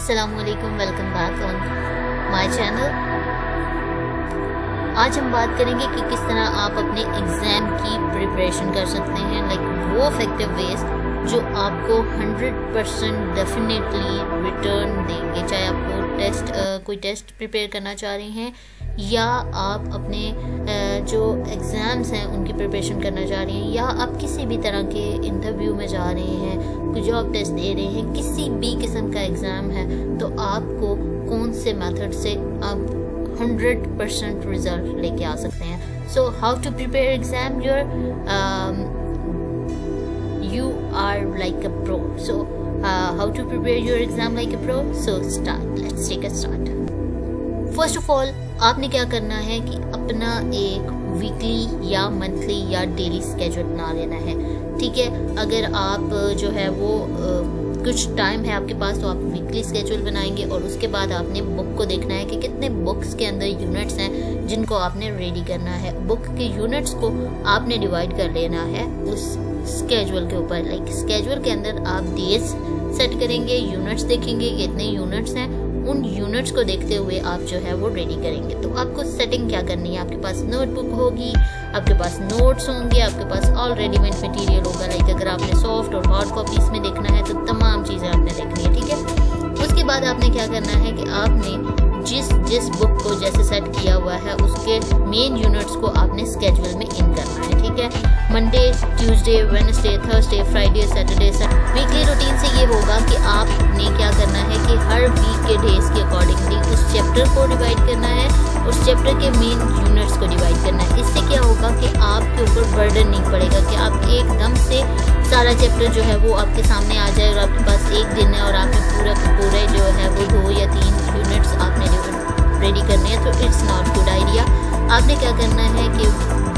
अस्सलामुअलैकुम, welcome back on my channel. आज हम बात करेंगे कि किस तरह आप अपने एग्ज़ाम की प्रिपरेशन कर सकते हैं, लाइक वो इफेक्टिव वेज जो आपको 100% डेफिनेटली रिटर्न देंगे। चाहे आपको कोई टेस्ट प्रिपेयर करना चाह रहे हैं या आप अपने जो एग्ज़ाम्स हैं उनकी प्रिपरेशन करना चाह रहे हैं, या आप किसी भी तरह के इंटरव्यू में जा रहे हैं, कोई जॉब टेस्ट दे रहे हैं, किसी भी किस्म का एग्ज़ाम है, तो आपको कौन से मेथड से आप 100% रिजल्ट लेके आ सकते हैं। So how to prepare exam you are like a pro. So how to prepare your exam like a pro? So let's take a start. First of all, आपने क्या करना है कि अपना एक वीकली या मंथली या डेली स्केड्यूल बना लेना है। ठीक है, अगर आप जो है वो कुछ टाइम है आपके पास तो आप वीकली स्केड्यूल बनाएंगे, और उसके बाद आपने बुक को देखना है कि कितने बुक्स के अंदर यूनिट्स हैं जिनको आपने रेडी करना है। बुक के यूनिट्स को आपने डिवाइड कर लेना है उस स्केड्यूल के ऊपर। लाइक स्केड्यूल के अंदर आप डेज सेट करेंगे, यूनिट्स देखेंगे कि इतने यूनिट्स हैं, उन यूनिट्स को देखते हुए आप जो है वो रेडी करेंगे। तो आपको सेटिंग क्या करनी है, आपके पास नोटबुक होगी, आपके पास नोट्स होंगे, आपके पास ऑल रेडीमेड मटेरियल होगा। लाइक अगर आपने सॉफ्ट और हार्ड कॉपीज में देखना है तो तमाम चीज़ें आपने देखनी है। ठीक है, उसके बाद आपने क्या करना है कि आपने जिस बुक को जैसे सेट किया हुआ है उसके मेन यूनिट्स को आपने स्केड्यूल में इन करना है। ठीक है, Monday, Tuesday, Wednesday, Thursday, Friday, Saturday, weekly routine से ये होगा कि आपने क्या करना है कि हर वीक के डेज के अकॉर्डिंगली उस चैप्टर को डिवाइड करना है, उस चैप्टर के मेन यूनिट्स को डिवाइड करना है। इससे क्या होगा कि आपके ऊपर बर्डन नहीं पड़ेगा कि आप एकदम से सारा चैप्टर जो है वो आपके सामने आ जाए और आपके पास एक दिन है और आपने पूरे जो है वो 2 या 3 यूनिट्स आपने रेडी करने हैं। तो इट्स नॉट गुड आइडिया। आपने क्या करना है कि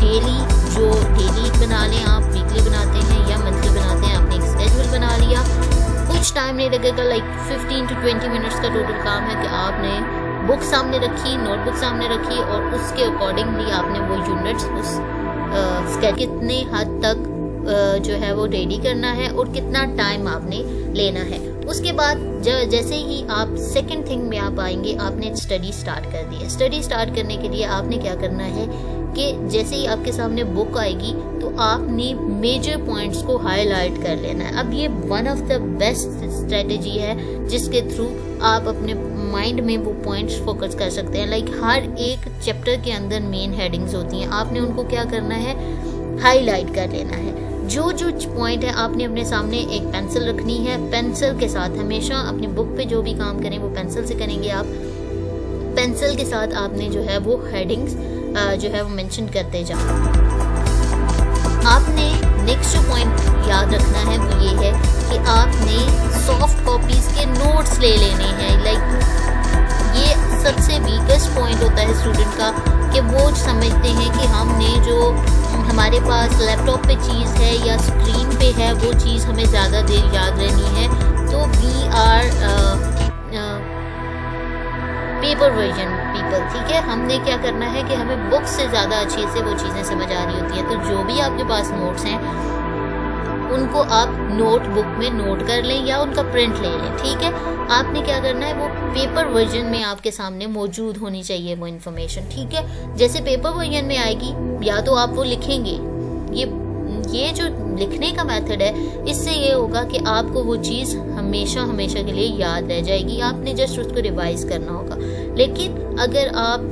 डेली बना लें, आप वीकली बनाते हैं या मंथली बनाते हैं, आपने एक स्केड्यूल बना लिया। कुछ टाइम नहीं लगेगा, लाइक 15 to 20 मिनट्स का टोटल काम है कि आपने बुक सामने रखी, नोटबुक सामने रखी और उसके अकॉर्डिंगली आपने वो यूनिट्स उस कितने हद तक जो है वो रेडी करना है और कितना टाइम आपने लेना है। उसके बाद जैसे ही आप सेकंड थिंग में आप आएंगे, आपने स्टडी स्टार्ट कर दी है। स्टडी स्टार्ट करने के लिए आपने क्या करना है कि जैसे ही आपके सामने बुक आएगी तो आपने मेजर पॉइंट्स को हाईलाइट कर लेना है। अब ये one of the best strategy है जिसके थ्रू आप अपने माइंड में वो पॉइंट्स फोकस कर सकते हैं। लाइक हर एक चैप्टर के अंदर मेन हेडिंग्स होती हैं, आपने उनको क्या करना है, हाईलाइट कर लेना है। जो पॉइंट है आपने अपने सामने एक पेंसिल रखनी है। पेंसिल के साथ हमेशा अपनी बुक पे जो भी काम करें वो पेंसिल से करेंगे। आप पेंसिल के साथ आपने जो है वो हेडिंग्स जो है वो मेंशन करते जाओ। आपने नेक्स्ट जो पॉइंट याद रखना है वो ये है कि आपने सॉफ्ट कॉपीज के नोट्स ले लेने हैं। लाइक ये सबसे वीकेस्ट पॉइंट होता है स्टूडेंट का कि वो समझते हैं कि हमने जो हमारे पास लैपटॉप पे चीज़ है या स्क्रीन पे है वो चीज़ हमें ज़्यादा देर याद रहनी है। तो we are paper version people. ठीक है, हमने क्या करना है कि हमें बुक से ज़्यादा अच्छे से वो चीज़ें समझ आ रही होती है। तो जो भी आपके पास नोट्स हैं उनको आप नोटबुक में नोट कर लें या उनका प्रिंट ले लें। ठीक है, आपने क्या करना है, वो पेपर वर्जन में आपके सामने मौजूद होनी चाहिए वो इन्फॉर्मेशन। ठीक है, जैसे पेपर वर्जन में आएगी या तो आप वो लिखेंगे। ये जो लिखने का मेथड है इससे ये होगा कि आपको वो चीज़ हमेशा के लिए याद रह जाएगी, आपने जस्ट उसको रिवाइज करना होगा। लेकिन अगर आप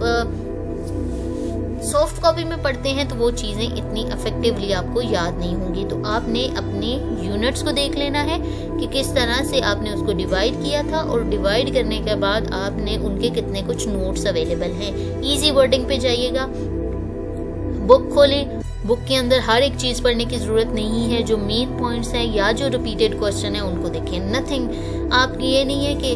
सॉफ्ट कॉपी में पढ़ते हैं तो वो चीज़ें इतनी इफेक्टिवली आपको याद नहीं होंगी। तो आपने अपने यूनिट्स को देख लेना है कि किस तरह से आपने उसको डिवाइड किया था, और डिवाइड करने के बाद आपने उनके कितने कुछ नोट्स अवेलेबल हैं। इजी वर्डिंग पे जाइएगा, बुक खोलें, बुक के अंदर हर एक चीज़ पढ़ने की ज़रूरत नहीं है। जो मेन पॉइंट्स हैं या जो रिपीटेड क्वेश्चन है उनको देखें। नथिंग, आप ये नहीं है कि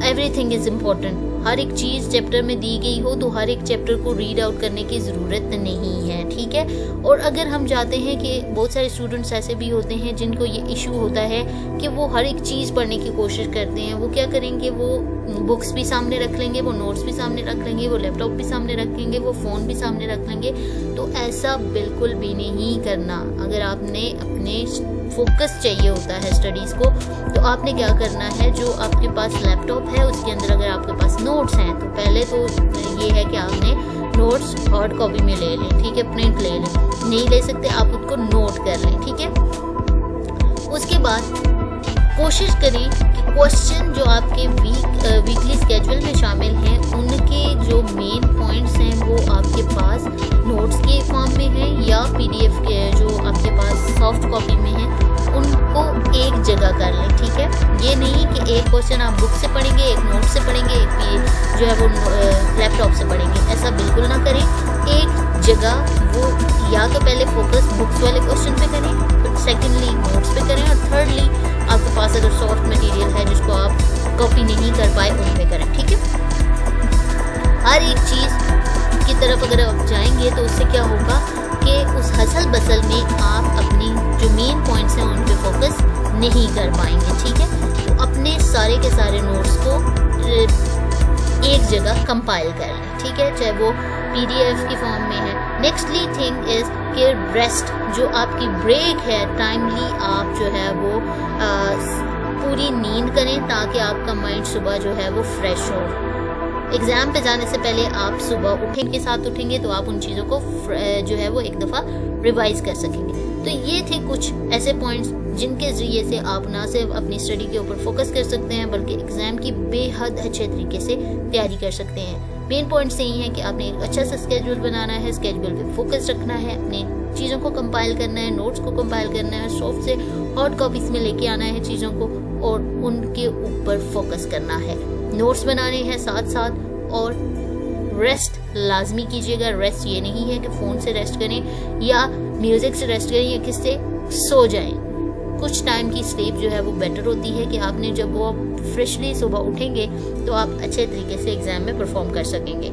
एवरीथिंग इज़ इम्पोर्टेंट, हर एक चीज़ चैप्टर में दी गई हो तो हर एक चैप्टर को रीड आउट करने की ज़रूरत नहीं है। ठीक है, और अगर हम चाहते हैं कि बहुत सारे स्टूडेंट्स ऐसे भी होते हैं जिनको ये इशू होता है कि वो हर एक चीज़ पढ़ने की कोशिश करते हैं, वो क्या करेंगे, वो बुक्स भी सामने रख लेंगे, वो नोट्स भी सामने रख लेंगे, वो लैपटॉप भी सामने रखेंगे, वो फ़ोन भी सामने रख लेंगे। तो ऐसा बिल्कुल बिल्कुल भी नहीं करना। अगर आपने अपने फोकस चाहिए होता है स्टडीज़ को, तो आपने क्या करना है, जो आपके पास लैपटॉप है उसके अंदर अगर आपके पास नोट्स हैं, तो पहले तो ये है कि आपने नोट्स हार्ड कॉपी में ले लें, ठीक है, प्रिंट ले लें। नहीं ले सकते आप उसको नोट कर लें, ठीक है। उसके बाद कोशिश करें कि क्वेश्चन जो आपके वीकली स्केड्यूल में शामिल हैं, उनके जो मेन पॉइंट्स हैं वो आपके पास नोट्स के फॉर्म में है या पीडीएफ के जो आपके पास सॉफ्ट कॉपी में है, उनको एक जगह कर लें, ठीक है। ये नहीं कि एक क्वेश्चन आप बुक से पढ़ेंगे, एक नोट से पढ़ेंगे, एक जो है वो लैपटॉप से पढ़ेंगे, ऐसा बिल्कुल ना करें। एक जगह वो या तो पहले फोकस बुक्स वाले क्वेश्चन पे करें, फिर सेकेंडली नोट्स पे करें, और थर्डली आपके पास अगर सॉफ्ट मटेरियल है जिसको आप कॉपी नहीं कर पाए उन पे करें, ठीक है। हर एक चीज़ की तरफ अगर आप जाएंगे तो उससे क्या होगा कि उस हसल बसल में आप अपनी जो मेन पॉइंट्स हैं उन पे फोकस नहीं कर पाएंगे, ठीक है। तो अपने सारे के सारे नोट्स को एक जगह कंपाइल कर लें, ठीक है, चाहे वो पीडीएफ की फॉर्म में है। नेक्स्टली थिंग इज कि रेस्ट, जो आपकी ब्रेक है, टाइमली आप जो है वो पूरी नींद करें ताकि आपका माइंड सुबह जो है वो फ्रेश हो। एग्ज़ाम पे जाने से पहले आप सुबह उठेंगे के साथ उठेंगे तो आप उन चीज़ों को जो है वो एक दफ़ा रिवाइज कर सकेंगे। तो ये थे कुछ ऐसे पॉइंट्स जिनके ज़रिए से आप ना सिर्फ अपनी स्टडी के ऊपर फोकस कर सकते हैं बल्कि एग्ज़ाम की बेहद अच्छे तरीके से तैयारी कर सकते हैं। मेन पॉइंट्स यही है कि आपने एक अच्छा सा स्केड्यूल बनाना है, स्केड्यूल पे फोकस रखना है, अपने चीज़ों को कंपाइल करना है, नोट्स को कंपाइल करना है, सॉफ्ट से हार्ड कॉपीज़ में लेके आना है चीज़ों को और उनके ऊपर फोकस करना है। नोट्स बनाने हैं साथ साथ, और रेस्ट लाजमी कीजिएगा। रेस्ट ये नहीं है कि फ़ोन से रेस्ट करें या म्यूज़िक से रेस्ट करें या किससे सो जाएं। कुछ टाइम की स्लीप जो है वो बेटर होती है कि आपने जब वो फ्रेशली सुबह उठेंगे तो आप अच्छे तरीके से एग्ज़ाम में परफॉर्म कर सकेंगे।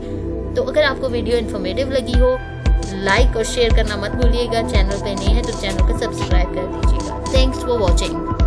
तो अगर आपको वीडियो इन्फॉर्मेटिव लगी हो, लाइक और शेयर करना मत भूलिएगा। चैनल पे नए हैं तो चैनल को सब्सक्राइब कर दीजिएगा। Thanks for watching.